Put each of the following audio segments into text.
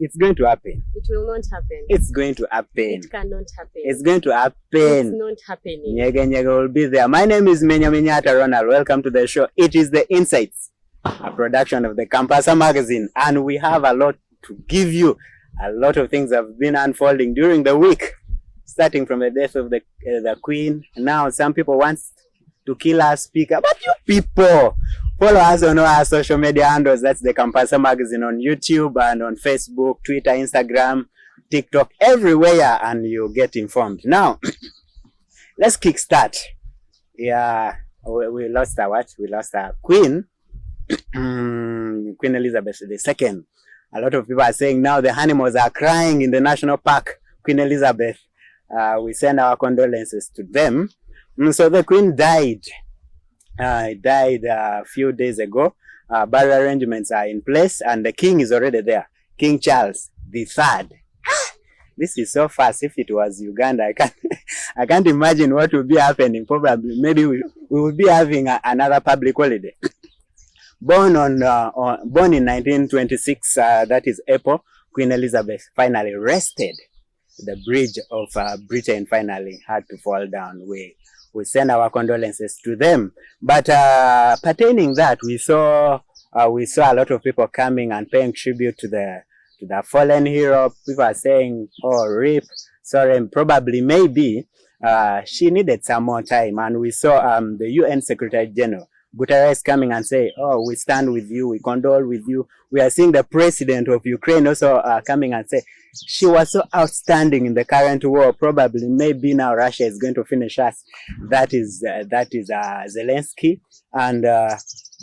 It's going to happen. It will not happen. It's going to happen. It cannot happen. It's going to happen. It's not happening. Nyege Nyege will be there. My name is Menyaminyata Ronald. Welcome to the show. It is The Insights, a production of the Campasa magazine, and we have a lot to give you. A lot of things have been unfolding during the week, starting from the death of the Queen. Now some people want to kill our speaker, but you people follow us on our social media handles. That's the Campasa magazine on YouTube and on Facebook, Twitter, Instagram, TikTok, everywhere, and you get informed. Now, let's kickstart. Yeah, we lost our what? We lost our Queen, Queen Elizabeth II. A lot of people are saying now the animals are crying in the national park. Queen Elizabeth, we send our condolences to them. So the Queen died. Died a few days ago. Burial arrangements are in place, and the King is already there. King Charles III. This is so fast. If it was Uganda, I can't imagine what will be happening. Probably, maybe we will be having another public holiday. Born in 1926, that is April, Queen Elizabeth finally rested. The bridge of Britain finally had to fall down. We send our condolences to them. But pertaining that, we saw a lot of people coming and paying tribute to the fallen hero. People are saying, "Oh, RIP, sorry, probably, maybe." She needed some more time, and we saw the UN Secretary General Guterres coming and say, "Oh, we stand with you, we condole with you." We are seeing the president of Ukraine also coming and say, "She was so outstanding in the current war. Probably, maybe now Russia is going to finish us." That is Zelensky. And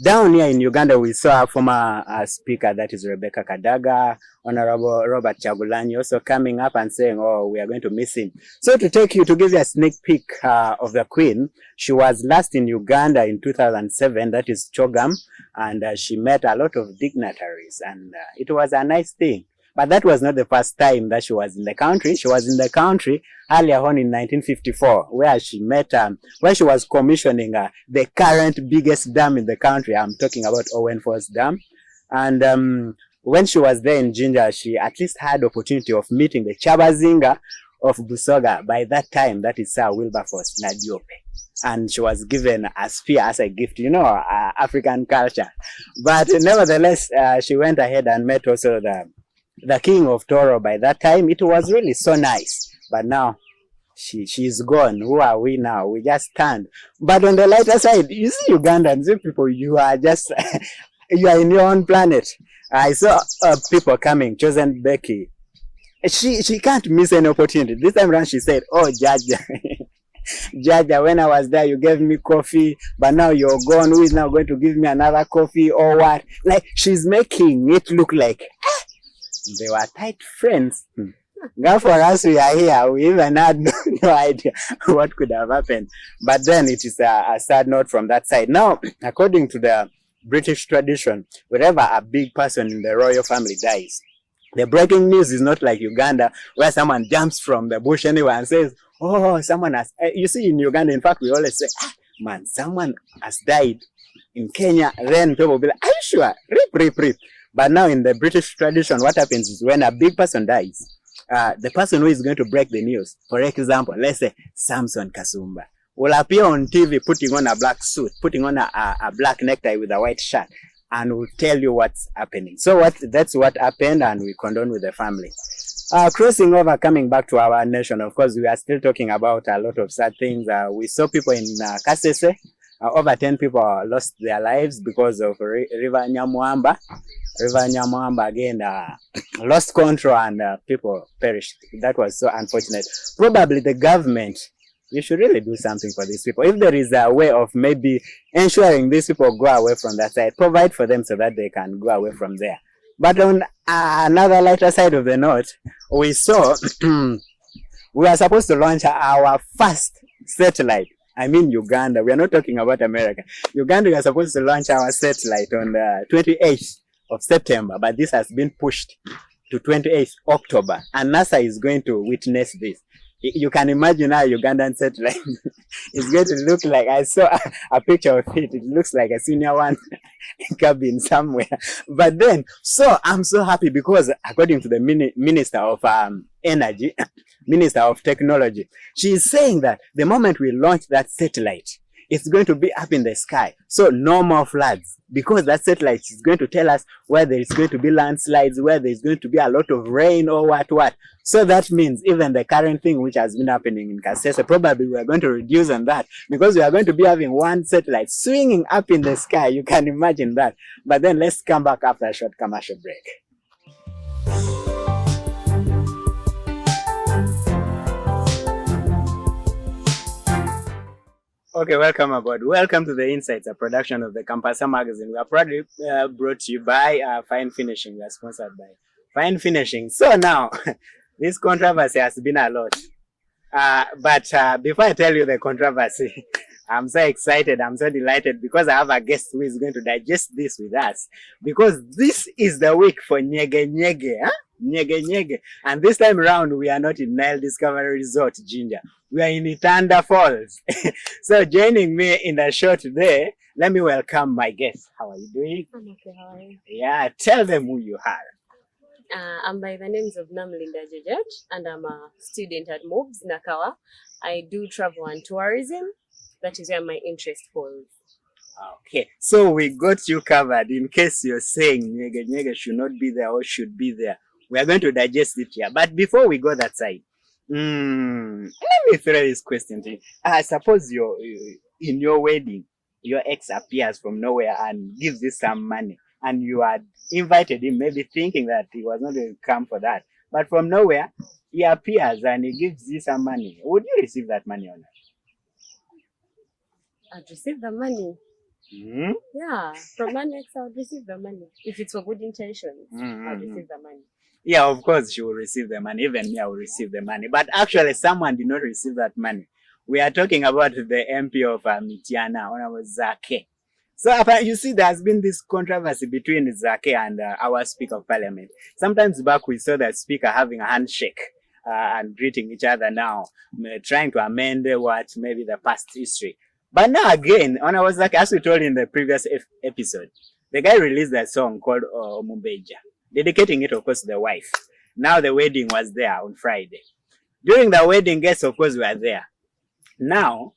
down here in Uganda, we saw a former speaker, that is Rebecca Kadaga, Honorable Robert Chagulanyi, also coming up and saying, "Oh, we are going to miss him." So to give you a sneak peek of the Queen, she was last in Uganda in 2007, that is Chogam, and she met a lot of dignitaries, and it was a nice thing. But that was not the first time that she was in the country. She was in the country earlier on in 1954, where she met, where she was commissioning the current biggest dam in the country. I'm talking about Owen Falls Dam. And when she was there in Jinja, she at least had the opportunity of meeting the Chabazinga of Busoga. By that time, that is Sir Wilberforce Nadiope. And she was given a spear as a gift, African culture. But nevertheless, she went ahead and met also the King of Toro. By that time, it was really so nice. But now, she's gone. Who are we now? We just stand. But on the lighter side, you see Ugandans, you people, you are just, you are in your own planet. I saw people coming, chosen Becky. She can't miss any opportunity. This time around, she said, "Oh, Jaja, Jaja, when I was there, you gave me coffee, but now you're gone. Who is now going to give me another coffee or what?" Like, she's making it look like they were tight friends. Now for us, we are here. We even had no idea what could have happened. But then it is a sad note from that side. Now, according to the British tradition, whenever a big person in the royal family dies, the breaking news is not like Uganda, where someone jumps from the bush anywhere and says, "Oh, someone has..." You see, in Uganda, in fact, we always say, "Man, someone has died." In Kenya, then people will be like, "Are you sure? Rip. But now in the British tradition, what happens is when a big person dies, the person who is going to break the news, for example, let's say Samson Kasumba, will appear on TV putting on a black suit, putting on a black necktie with a white shirt, and will tell you what's happening. So that's what happened, and we condone with the family. Crossing over, coming back to our nation, of course, we are still talking about a lot of sad things. We saw people in Kasese. Over 10 people lost their lives because of River Nyamwamba. River Nyamwamba again lost control and people perished. That was so unfortunate. Probably the government, you should really do something for these people. If there is a way of maybe ensuring these people go away from that side, provide for them so that they can go away from there. But on another lighter side of the note, we saw we are supposed to launch our first satellite. I mean Uganda. We are not talking about America. Uganda, we are supposed to launch our satellite on the 28th of September, but this has been pushed to 28th October, and NASA is going to witness this. You can imagine how Ugandan satellite is going to look like. I saw a picture of it. It looks like a senior one. cabin somewhere. But then, so I'm so happy because according to the Minister of Energy, Minister of Technology, she is saying that the moment we launch that satellite, it's going to be up in the sky. So no more floods, because that satellite is going to tell us where there is going to be landslides, where there is going to be a lot of rain or what. So that means even the current thing which has been happening in Kasese, probably we are going to reduce on that, because we are going to be having one satellite swinging up in the sky. You can imagine that. But then let's come back after a short commercial break. Okay, welcome aboard. Welcome to The Insights, a production of the Campus magazine. We are proudly brought to you by Fine Finishing. We are sponsored by Fine Finishing. So now, this controversy has been a lot. But before I tell you the controversy, I'm so excited, I'm so delighted, because I have a guest who is going to digest this with us. Because this is the week for Nyege Nyege. Huh? Nyege Nyege. And this time around, we are not in Nile Discovery Resort, Ginger. We are in Itanda Falls. So joining me in the show today, let me welcome my guest. How are you doing? I'm okay, how are you? Yeah, tell them who you are. I'm by the names of Nyege Nyege, and I'm a student at MOBS, Nakawa. I do travel and tourism. That is where my interest falls. Okay, so we got you covered in case you're saying Nyege Nyege should not be there or should be there. We are going to digest it here. But before we go that side, let me throw this question to you. I suppose in your wedding, your ex appears from nowhere and gives you some money, and you had invited him, maybe thinking that he was not going to come for that. But from nowhere, he appears and he gives you some money. Would you receive that money or not? I'd receive the money. Mm-hmm. Yeah, from my ex, I would receive the money. If it's for good intentions, I'd receive the money. Yeah, of course she will receive the money. Even me, I will receive the money. But actually, someone did not receive that money. We are talking about the MP of Mitiana, Honorable Zake. So you see, there has been this controversy between Zake and our Speaker of Parliament. Sometimes back, we saw the Speaker having a handshake and greeting each other now, trying to amend maybe the past history. But now again, Honorable Zake, as we told in the previous episode, the guy released a song called Mumbeja, dedicating it, of course, to the wife. Now the wedding was there on Friday. During the wedding, guests, of course, were there. Now,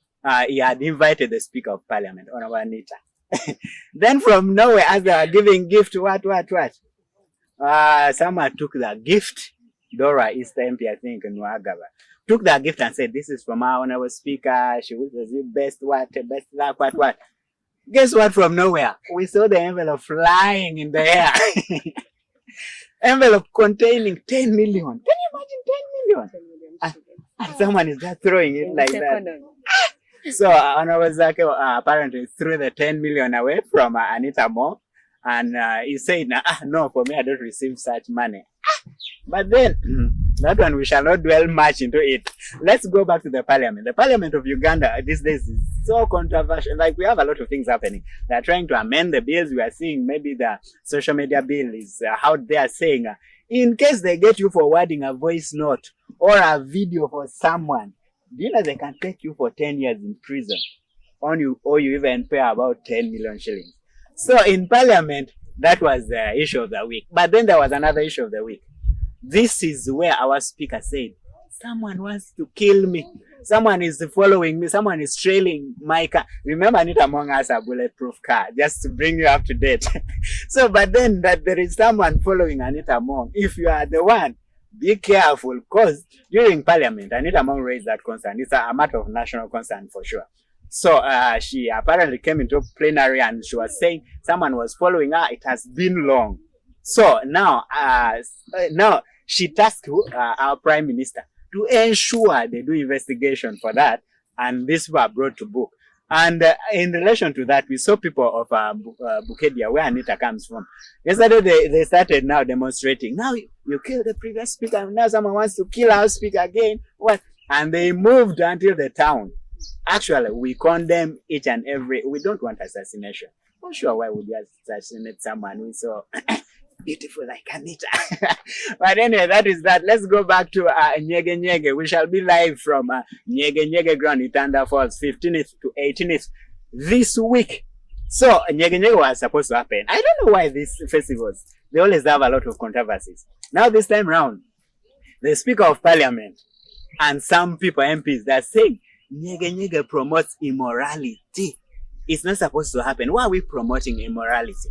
he had invited the Speaker of Parliament, Honorable Anita. Then from nowhere, as they were giving gift, someone took the gift. Dora is the MP, I think, in Nwagaba. Took the gift and said, "This is from our Honorable Speaker. She wishes you best luck, what. Guess what? From nowhere, we saw the envelope flying in the air. Envelope containing 10 million. Can you imagine 10 million? 10 million and someone is just throwing it like that. So Honorable Zake apparently threw the 10 million away from Anita Mo, and he said, "No, for me, I don't receive such money." But then, that one, we shall not dwell much into it. Let's go back to the Parliament. The Parliament of Uganda these days is so controversial. Like, we have a lot of things happening. They are trying to amend the bills. We are seeing maybe the social media bill is out there saying, in case they get you forwarding a voice note or a video for someone, do you know they can take you for 10 years in prison? Or you even pay about 10 million shillings. So in Parliament, that was the issue of the week. But then there was another issue of the week. This is where our speaker said, someone wants to kill me. Someone is following me. Someone is trailing my car. Remember, Anita Among has a bulletproof car, just to bring you up to date. So, but then that there is someone following Anita Among. If you are the one, be careful, because during Parliament, Anita Among raised that concern. It's a matter of national concern for sure. So she apparently came into plenary and she was saying someone was following her. It has been long. So now she tasked our Prime Minister to ensure they do investigation for that, and this were brought to book. And in relation to that, we saw people of Bukedia, where Anita comes from. Yesterday, they started now demonstrating. Now you killed the previous speaker, now someone wants to kill our speaker again. What? And they moved until the town. Actually, we condemn each and every. We don't want assassination. For sure, why would you assassinate someone who is so beautiful like Anita? But anyway, that is that. Let's go back to Nyege Nyege. We shall be live from Nyege Nyege ground in Itanda Falls, 15th to 18th this week. So Nyege Nyege was supposed to happen. I don't know why these festivals, they always have a lot of controversies. Now this time round, the Speaker of Parliament and some people, MPs, that saying Nyege Nyege promotes immorality. It's not supposed to happen. Why are we promoting immorality?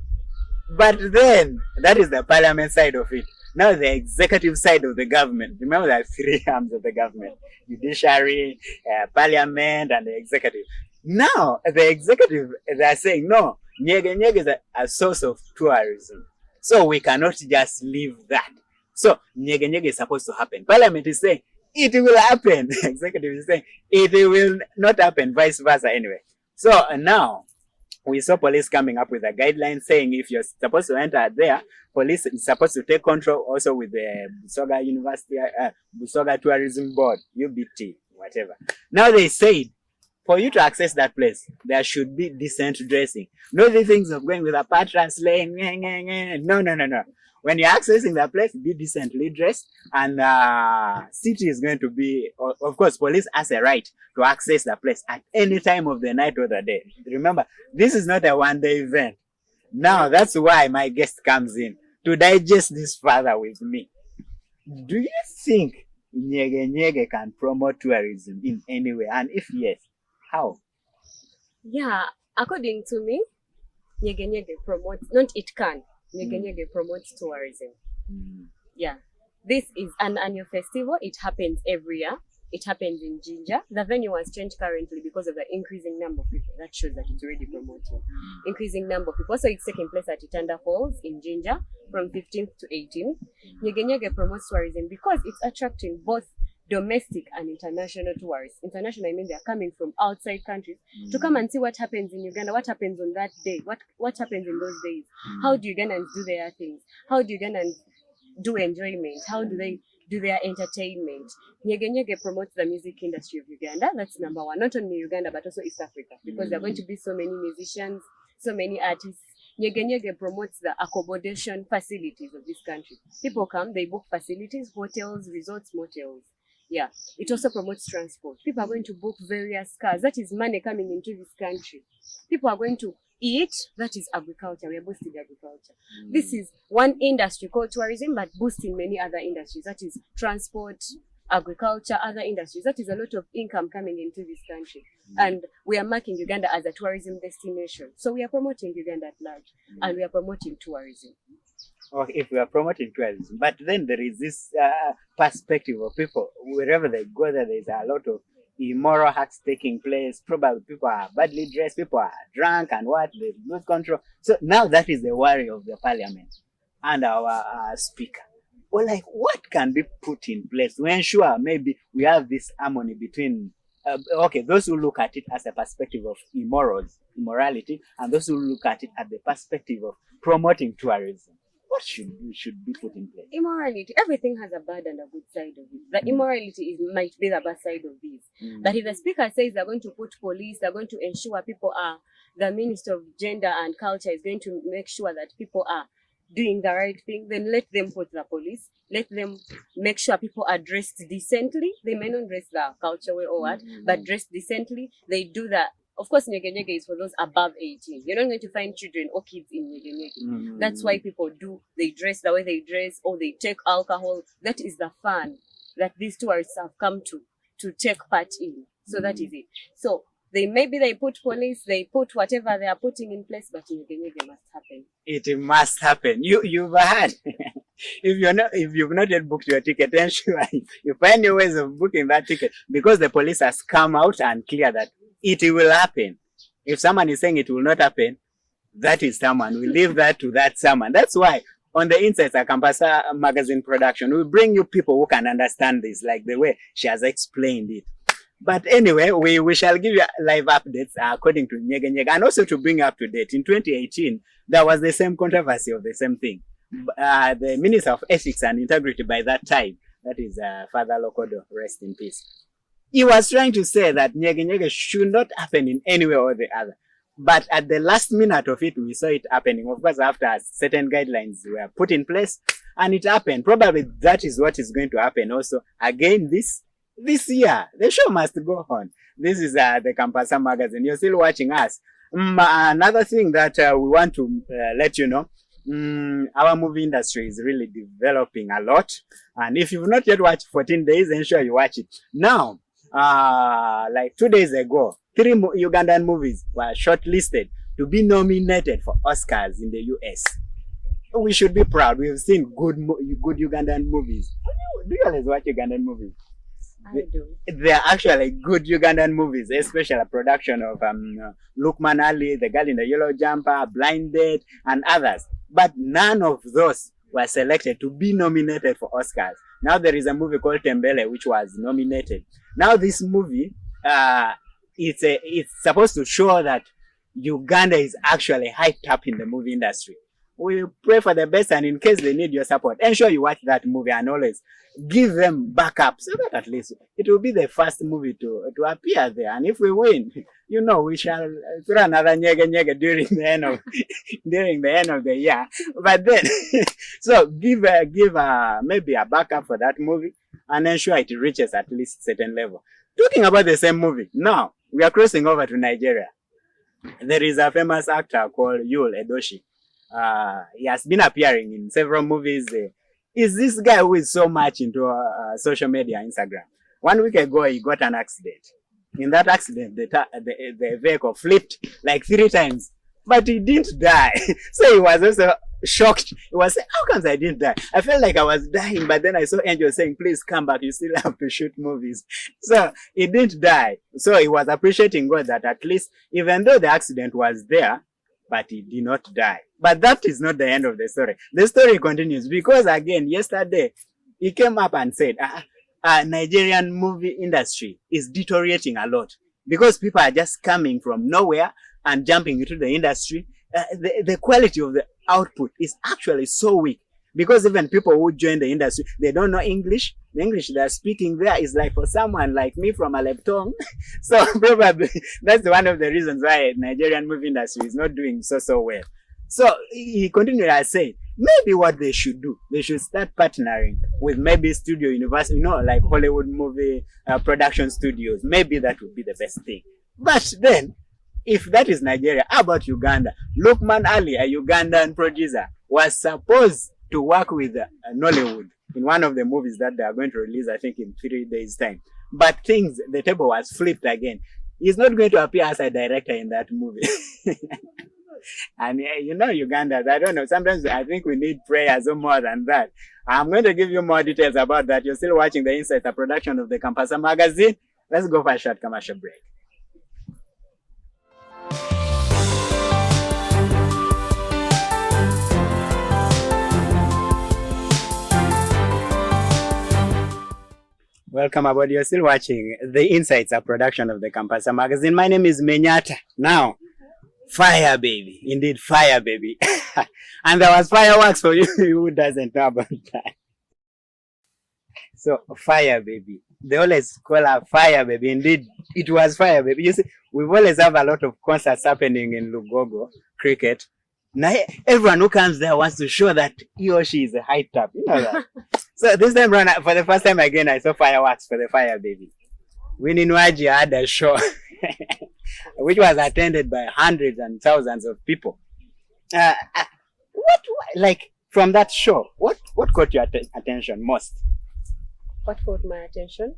But then, that is the parliament side of it. Now the executive side of the government. Remember, there are three arms of the government: judiciary, parliament, and the executive. Now, the executive, they are saying, no, Nyege Nyege is a source of tourism. So we cannot just leave that. So Nyege Nyege is supposed to happen. Parliament is saying, it will happen. The executive is saying, it will not happen, vice versa anyway. So now, we saw police coming up with a guideline saying if you're supposed to enter there, police is supposed to take control also with the Busoga University, Busoga Tourism Board, UBT, whatever. Now they said, for you to access that place, there should be decent dressing. Not the things of going with a patra slaying. No. When you're accessing that place, be decently dressed, and city is going to be, of course, police has a right to access the place at any time of the night or the day. Remember, this is not a one-day event. Now, that's why my guest comes in to digest this further with me. Do you think Nyege Nyege can promote tourism in any way? And if yes, how? Yeah, according to me, Nyege Nyege promotes, not it can, Nyege Nyege promotes tourism. Yeah. This is an annual festival. It happens every year. It happens in Jinja. The venue has changed currently because of the increasing number of people. That shows that it's already promoting. Increasing number of people. So it's taking place at Itanda Falls in Jinja from 15th to 18th. Nyege Nyege promotes tourism because it's attracting both domestic and international tourists. International, I mean they're coming from outside countries to come and see what happens in Uganda, what happens on that day, what happens in those days. How do Ugandans do their things? How do Ugandans do enjoyment? How do they do their entertainment? Nyege Nyege promotes the music industry of Uganda. That's number one. Not only Uganda, but also East Africa, because there are going to be so many musicians, so many artists. Nyege Nyege promotes the accommodation facilities of this country. People come, they book facilities, hotels, resorts, motels. Yeah, it also promotes transport. People are going to book various cars. That is money coming into this country. People are going to eat. That is agriculture. We are boosting agriculture. This is one industry called tourism, but boosting many other industries. That is transport, agriculture, other industries. That is a lot of income coming into this country. And we are marking Uganda as a tourism destination. So we are promoting Uganda at large, and we are promoting tourism. Okay, if we are promoting tourism, but then there is this perspective of people, wherever they go, there is a lot of immoral acts taking place. Probably people are badly dressed, people are drunk, and they lose control. So now that is the worry of the parliament and our speaker. Well, like, what can be put in place to ensure maybe we have this harmony between those who look at it as a perspective of immorality, and those who look at it at the perspective of promoting tourism? What should be put in place? Immorality. Everything has a bad and a good side of it. The immorality might be the bad side of this. But if the speaker says they're going to put police, they're going to ensure people are, the Minister of Gender and Culture is going to make sure that people are doing the right thing, then let them put the police. Let them make sure people are dressed decently. They may not dress the culture way or what, but dress decently. They do that. Of course, Nyege Nyege is for those above 18. You're not going to find children or kids in Nyege Nyege. That's why people they dress the way they dress, or they take alcohol. That is the fun that these tourists have come to take part in. So that is it. So they put police, they put whatever they are putting in place, but Nyege Nyege must happen. It must happen. You've had. If you've not yet booked your ticket, ensure you find your ways of booking that ticket, because the police has come out and clear that it will happen. If someone is saying it will not happen, that is someone. We leave that to that someone. That's why on the Insights at Campasa magazine production, we bring you people who can understand this, like the way she has explained it. But anyway, we shall give you live updates according to Nyege Nyege, and also to bring you up to date. In 2018, there was the same controversy of the same thing. The Minister of Ethics and Integrity by that time, that is Father Lokodo, rest in peace. He was trying to say that Nyege Nyege should not happen in any way or the other. But at the last minute of it, we saw it happening. Of course, after certain guidelines were put in place, and it happened. Probably that is what is going to happen also again this year. The show must go on. This is the Campasa magazine. You're still watching us. Another thing that we want to let you know, our movie industry is really developing a lot. And if you've not yet watched 14 Days, ensure you watch it. Now, like 2 days ago, 3 Ugandan movies were shortlisted to be nominated for Oscars in the US. We should be proud. We've seen good Ugandan movies. Do you always watch Ugandan movies? I do. They are actually good Ugandan movies, especially a production of Lukman Ali, The Girl in the Yellow Jumper, Blinded, and others. But none of those were selected to be nominated for Oscars. Now there is a movie called Tembele which was nominated. Now this movie, it's supposed to show that Uganda is actually hyped up in the movie industry. We pray for the best, and in case they need your support, ensure you watch that movie and always give them backup so that at least it will be the first movie to appear there. And if we win, you know, we shall throw another Nyege Nyege during the end of the year. But then, so give maybe a backup for that movie and ensure it reaches at least certain level. Talking about the same movie, now we are crossing over to Nigeria. There is a famous actor called Yul Edochie. He has been appearing in several movies. Is this guy who is so much into social media, Instagram. 1 week ago, he got an accident. In that accident, the vehicle flipped like 3 times, but he didn't die. So he was also shocked. He was saying, how comes I didn't die? I felt like I was dying, but then I saw Angel saying, please come back. You still have to shoot movies. So he didn't die. So he was appreciating God that at least, even though the accident was there, but he did not die. But that is not the end of the story. The story continues because again, yesterday, he came up and said, Nigerian movie industry is deteriorating a lot because people are just coming from nowhere and jumping into the industry. The quality of the output is actually so weak because even people who join the industry, they don't know English. The English they're speaking there is like for someone like me from Aleptong. So probably that's one of the reasons why Nigerian movie industry is not doing so well. So he continued and said, maybe what they should do, they should start partnering with maybe studio university, you know, like Hollywood movie production studios. Maybe that would be the best thing. But then, if that is Nigeria, how about Uganda? Lukman Ali, a Ugandan producer, was supposed to work with Nollywood in one of the movies that they are going to release, I think, in 3 days' time. But the table was flipped again. He's not going to appear as a director in that movie. And you know, Uganda, I don't know, sometimes I think we need prayers or more than that. I'm going to give you more details about that. You're still watching The Insight, a production of the Campasa magazine. Let's go for a short commercial break. Welcome aboard. You're still watching The Insights, a production of the Campasa magazine. My name is Menyata. Now, fire baby, indeed fire baby. And there was fireworks for you who doesn't know about that. So fire baby, they always call her fire baby. Indeed, it was fire baby. You see, we've always have a lot of concerts happening in Lugogo cricket. Now everyone who comes there wants to show that he or she is hyped up. You know that. So this time around, for the first time again, I saw fireworks for the fire baby. Winnie Nwaji had a show which was attended by hundreds and thousands of people. Like from that show, what caught your attention most? What caught my attention?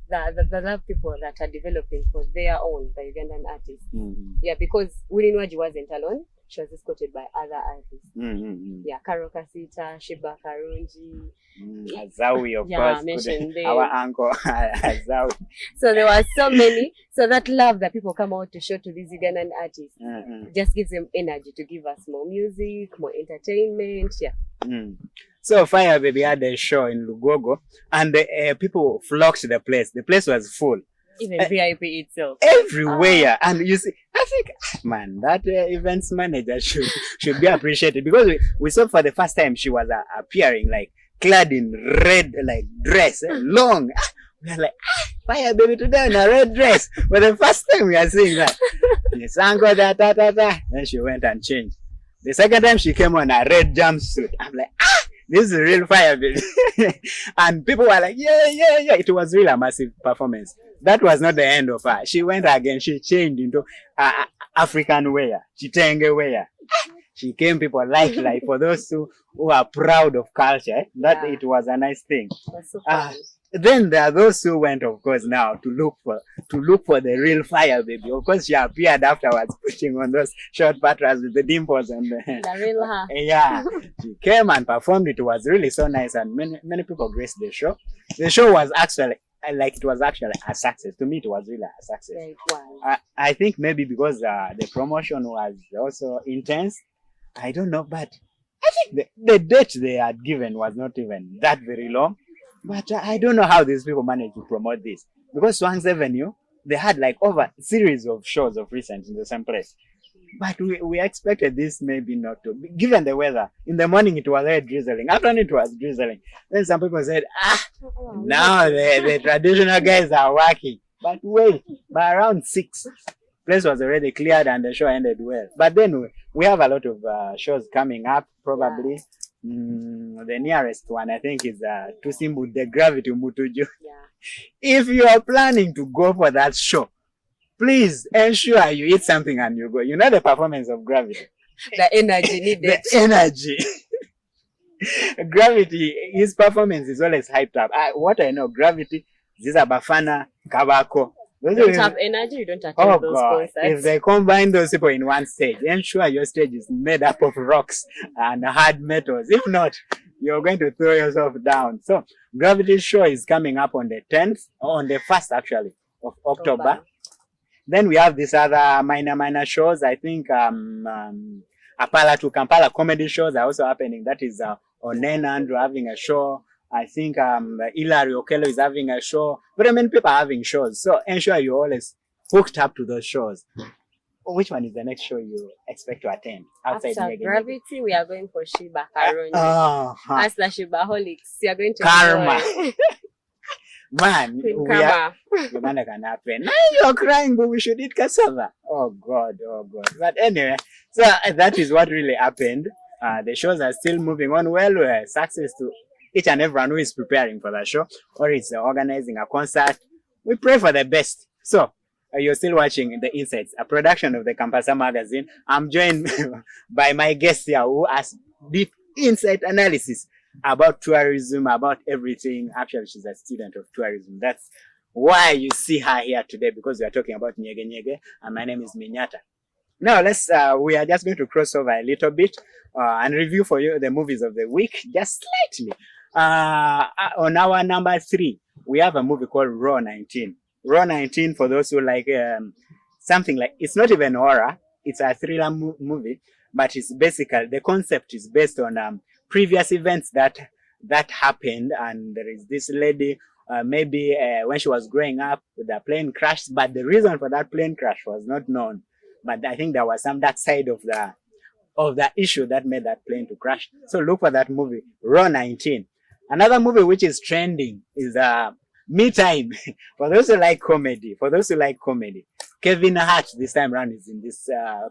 The love people that are developing for their own, the Ugandan artists. Mm-hmm. Yeah, because Winnie Nwaji wasn't alone. She was escorted by other artists. Mm-hmm. Yeah, Karo Kasita, Shiba Karunji. Azawi, of course. Our uncle, Azawi. So there were so many. So that love that people come out to show to these Ugandan artists just gives them energy to give us more music, more entertainment. Yeah. Mm. So Fire Baby had a show in Lugogo and people flocked to the place. The place was full. Even VIP itself. Everywhere. And you see, I think, man, that events manager should be appreciated because we saw for the first time she was appearing like clad in red, like dress, long. We are like, Fire Baby today in a red dress. For the first time we are seeing that. Yes, uncle, Then she went and changed. The second time she came on a red jumpsuit. I'm like, this is a real Fire Baby. And people were like, yeah. It was really a massive performance. that was not the end of her. She went again. She changed into African wear, Chitenge wear. She came people like for those who are proud of culture. That it was a nice thing. That's so fun. Then there are those who went, of course, now to look for the real fire baby. Of course, she appeared afterwards, pushing on those short patras with the dimples and the real her. Yeah, she came and performed. It was really so nice, and many people graced the show. The show was actually it was actually a success. To me, it was really a success. Wow. I think maybe because the promotion was also intense. I don't know, but I think the date they had given was not even that very long. But I don't know how these people managed to promote this. Because Swang's Avenue, they had like over series of shows of recent in the same place. But we expected this maybe not to. Given the weather, in the morning it was very drizzling. Afternoon it was drizzling. Then some people said, now the traditional guys are working. But wait, by around 6, place was already cleared and the show ended well. But then we have a lot of shows coming up, probably. Yeah. The nearest one, I think, is Tusimbu, the Gravity Mutuju. Yeah. If you are planning to go for that show, please ensure you eat something and you go. You know the performance of Gravity. The energy needed. The energy. Gravity, his performance is always hyped up. What I know, Gravity, Ziza Bafana, Kabako. You don't have energy, you don't attend those concerts. If they combine those people in one stage, ensure your stage is made up of rocks and hard metals. If not, you're going to throw yourself down. So, Gravity show is coming up on the 10th, or on the 1st actually, of October. Then we have these other minor shows. I think Apala to Kampala comedy shows are also happening. That is Onen Andrew having a show. I think Hilary Okello is having a show. Very many people are having shows. So ensure you're always hooked up to those shows. Which one is the next show you expect to attend? Outside After Gravity, we are going for Shiba Karoni. As the Shibaholics, we are going to Karma. Man, Karma. Uganda can happen. Now you're crying, but we should eat cassava. Oh God. But anyway, so that is what really happened. The shows are still moving on well. Success to each and everyone who is preparing for that show or is organizing a concert. We pray for the best. So, you're still watching The Insights, a production of the Campasa magazine. I'm joined by my guest here who has deep insight analysis about tourism, about everything. Actually, she's a student of tourism. That's why you see her here today, because we are talking about Nyege Nyege, and my name is Minyata. Now, we are just going to cross over a little bit and review for you the movies of the week, just slightly. On our number 3, we have a movie called Raw 19. Raw 19, for those who like something like, it's not even horror, it's a thriller movie, but it's basically, the concept is based on previous events that happened, and there is this lady, maybe when she was growing up, the plane crashed, but the reason for that plane crash was not known. But I think there was some dark side of the issue that made that plane to crash. So look for that movie, Raw 19. Another movie which is trending is Me Time. For those who like comedy, Kevin Hart this time around is in this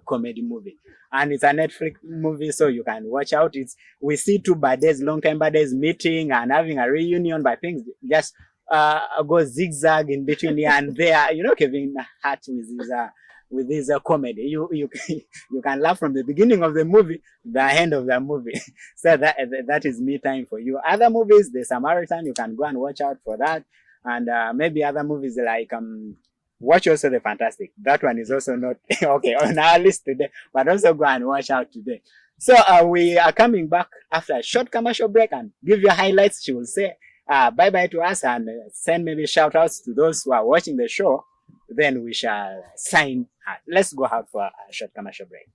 comedy movie, and it's a Netflix movie, so you can watch out. We see two long-time buddies meeting and having a reunion, but things just go zigzag in between here and there. You know, Kevin Hart with his comedy, you can laugh from the beginning of the movie to the end of the movie. So that is Me Time for you. Other movies, The Samaritan, you can go and watch out for that, and maybe other movies like watch also The Fantastic. That one is also not okay on our list today, but also go and watch out today. So we are coming back after a short commercial break and give you highlights. She will say bye bye to us and send maybe shout outs to those who are watching the show. Then we shall sign. Let's go out for a short commercial break.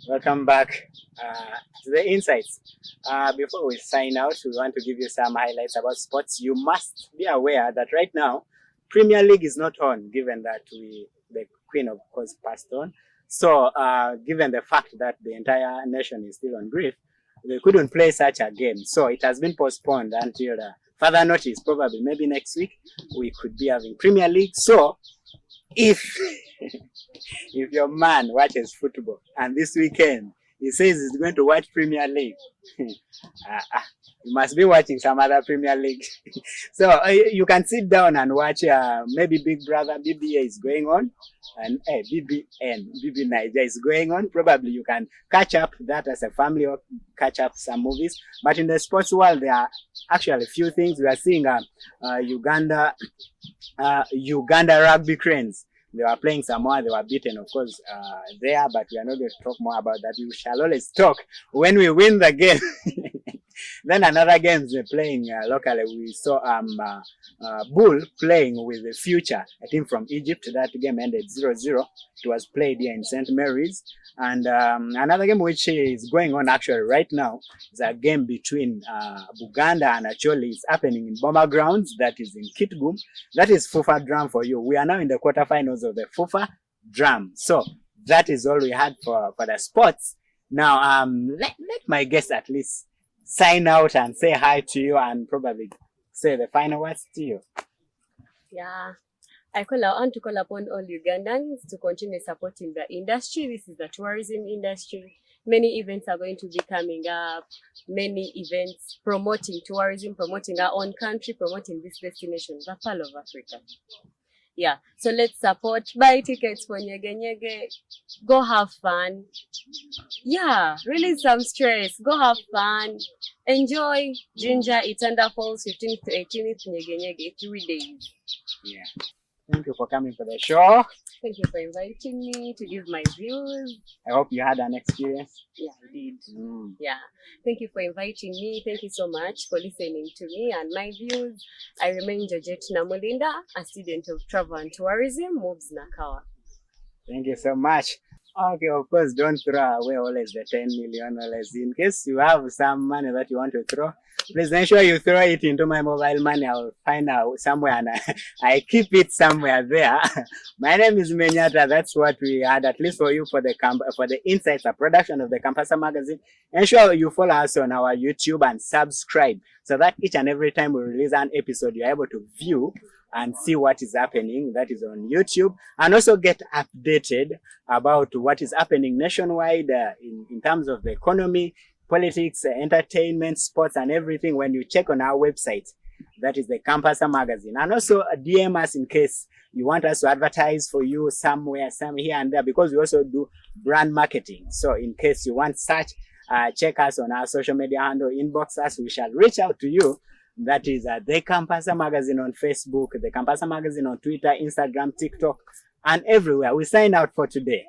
Welcome back to the Insights. Before we sign out, we want to give you some highlights about sports. You must be aware that right now, Premier League is not on, given that the Queen of course passed on. So, given the fact that the entire nation is still on grief, they couldn't play such a game. So it has been postponed until further notice. Probably maybe next week we could be having Premier League. So if if your man watches football and this weekend he says he's going to watch Premier League, you must be watching some other Premier League. So you can sit down and watch maybe Big Brother BBA is going on, and BB Niger is going on. Probably you can catch up that as a family or catch up some movies. But in the sports world, there are actually a few things. We are seeing Uganda rugby cranes. They were playing somewhere, they were beaten, of course, there, but we are not going to talk more about that. We shall always talk when we win the game. Then another game they're playing locally. We saw Bull playing with the Future, a team from Egypt. That game ended 0-0. It was played here in St. Mary's. And another game which is going on actually right now is a game between Buganda and Acholi. It's happening in Bomber Grounds, that is in Kitgum. That is FUFA Drum for you. We are now in the quarterfinals of the FUFA Drum. So that is all we had for the sports. Now, let my guests at least sign out and say hi to you and probably say the final words to you. Yeah. I want to call upon all Ugandans to continue supporting the industry. This is the tourism industry. Many events are going to be coming up. Many events promoting tourism, promoting our own country, promoting this destination, the Pearl of Africa. Yeah, so let's support. Buy tickets for Nyege Nyege. Go have fun. Yeah, release some stress. Go have fun. Enjoy Ginger, Itanda Falls, 15th to 18th, Nyege Nyege, 3 days. Yeah. Thank you for coming for the show. Thank you for inviting me to give my views. I hope you had an experience. Yeah, I did. Yeah. Thank you for inviting me. Thank you so much for listening to me and my views. I remain Georgette Namulinda, a student of travel and tourism, moves Nakawa. Thank you so much. Okay, of course, don't throw away always the 10 million dollars. In case you have some money that you want to throw, please make sure you throw it into my mobile money. I will find out somewhere and I keep it somewhere there. My name is Menyata. That's what we had, at least for you, for the Insights, a production of the Campasa magazine. Ensure you follow us on our YouTube and subscribe so that each and every time we release an episode, you're able to view and see what is happening. That is on YouTube, and also get updated about what is happening nationwide in terms of the economy, politics, entertainment, sports, and everything when you check on our website. That is the Campasa magazine. And also DM us in case you want us to advertise for you somewhere, some here and there, because we also do brand marketing. So in case you want such, check us on our social media handle, inbox us, we shall reach out to you. That is the Campasa magazine on Facebook, the Campasa magazine on Twitter, Instagram, TikTok, and everywhere. We sign out for today.